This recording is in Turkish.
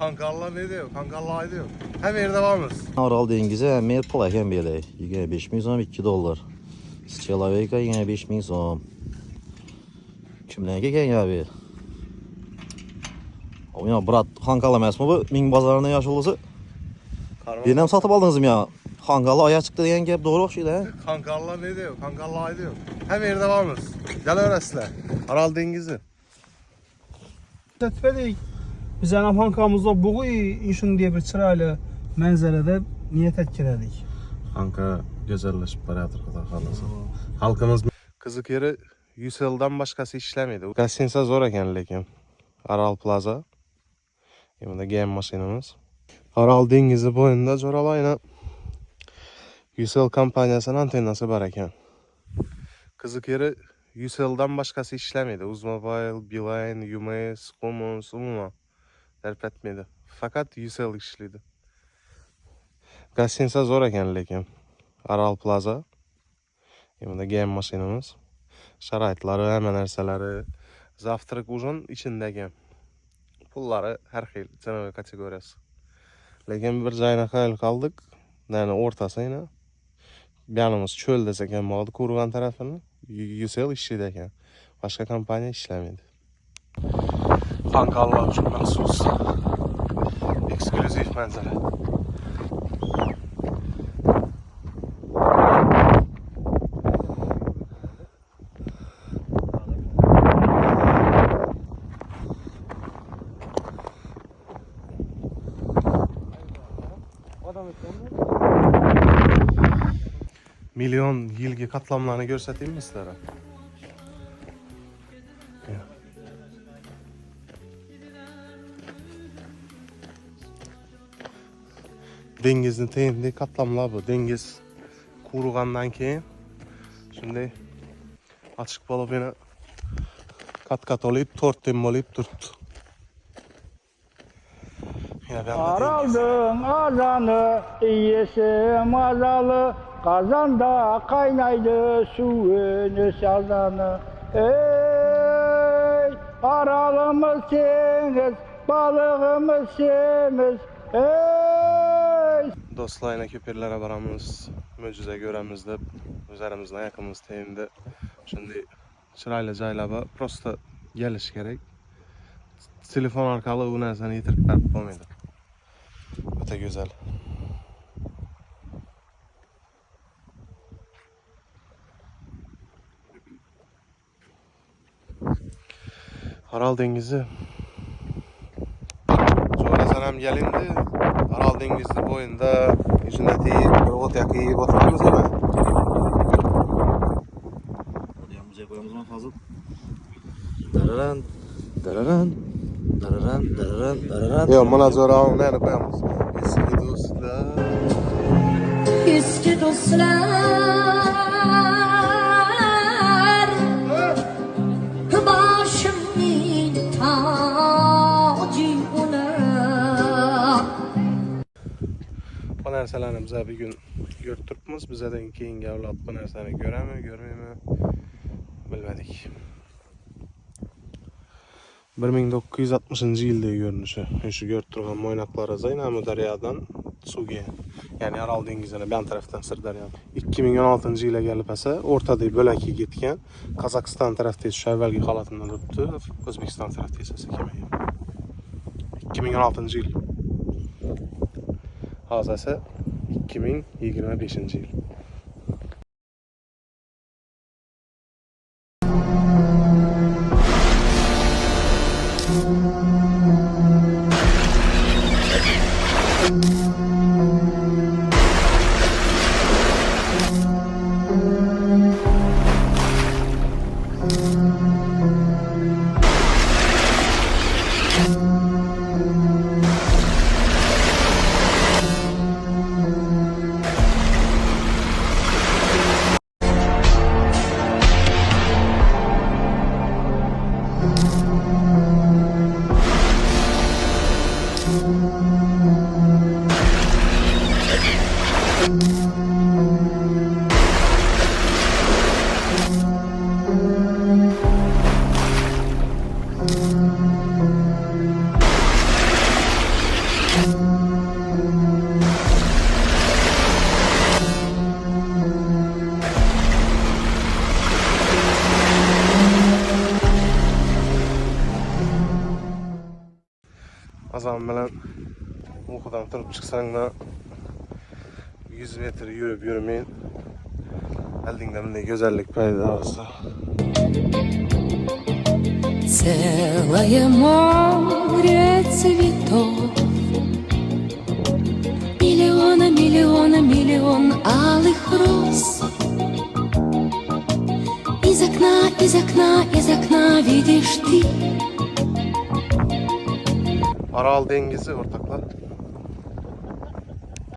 Kankarlar ne diyor? Kankarlar ne diyor? Hem yerde varmız. Aral dengize mer plaken böyle. 25 so'm 2 dollar. Schelaveka 25 so'm. Kimlarga kelgan abi? O ya brat Xankala emasmi bu? Ming bozorida yashilisi. Beni ham sotib oldingizmi ya? Xankala oya chiqdi degan gap to'g'ri o'xshaydi ha? Kankarlar ne diyor? Kankarlar ne diyor? Hem yerde varmız. Gelaverasizlar. Aral dengizi. Tətbədik. Biz anam hankamızda buğu işin diye bir çıraylı mənzərədə niyet etkiledik. Kanka güzelleşip barayadır kadar kalırsa. Halkımız kızık yeri 100 yıldan başkası işlemedi. Gazete zor eken lekin. Aral Plaza. Yanında game maşinimiz. Aral dengizi boyunda Zoralayna 100 yıl kampanyasının antennası var eken. Kızık yeri 100 yıldan başkası işlemedi. Uzmobile, Beeline, UMS, Commons, umuma terp etmedi. Fakat 100 yıl işledi. Gazete zor eken lekin. Aral Plaza. Yanında game maşinimiz. Şaraytları, hemen narsaları, zavtrak uzun içindeki. Pulları her xil canavar kategoriyası. Lekin bir joyna hayal kaldık. Yani ortasıyla. Yanımız çöl desek hem oldu Kurgan tarafını. 100 yıl işledi eken. Başka kampanya işlemedi. Kankarlar için mahsus. Ekskluzif manzara. Milyon yılgi katlamlarını göstereyim mi sizlere? Dengizin teyinde katlamlar bu. Dengiz kurugandan keyin şimdi açık bolup yine kat olayıp 4 tem olayıp turttu. Araldın azanı, iyisi mazalı, kazanda kaynaydı suyunu sazanı. Ey aralımız seniz, balığımız seniz, ey. Dostlarına köpürlere varamız, möcüze göremizde, üzerimizde yakımız teyinde. Şimdi çırayla caylaba prosta geliş gerek. Telefon arkalı bu nerseni yitirip verip olmaydı. Öte güzel. Aral Dengizi. Sonra sanam gelindi. Aral Dengizi boyunda yüzündeki ot yakıyı oturmamız mı? Buraya müziğe koyalım mı fazla? Dararan, dararan, dararan, dararan, dararan. Yok, buna zor nerede koyamız? Eski dostlar. Eski dostlar başımın tacı ona. Bu narsalarni bize bir gün görtürpmiz. Bizden keyingi avlod bu narsani göremi, görmeymi bilmedik. 1960 yılda görünüşü. Şu görüp turgan Moynaklar Zaynamı daryadan Sugi. Yani Aral dengizine ben taraftan Sırdaryodan. 2016 yıla gelip esa ortada bölaki gitken Kazakistan tarafta şu evvelki halatından tuttu. Özbekistan tarafta esa kemeyi. 2016 yıl. Hazır ise 2025 yıl. Azam bilen uykudan turup çıksan da 100 metre yürüp yürümeyin. Eldiğinde bile güzellik payda olsa. Целое море цветов, миллион алых роз. Из окна видишь ты. Aral Dengizi ortaklar.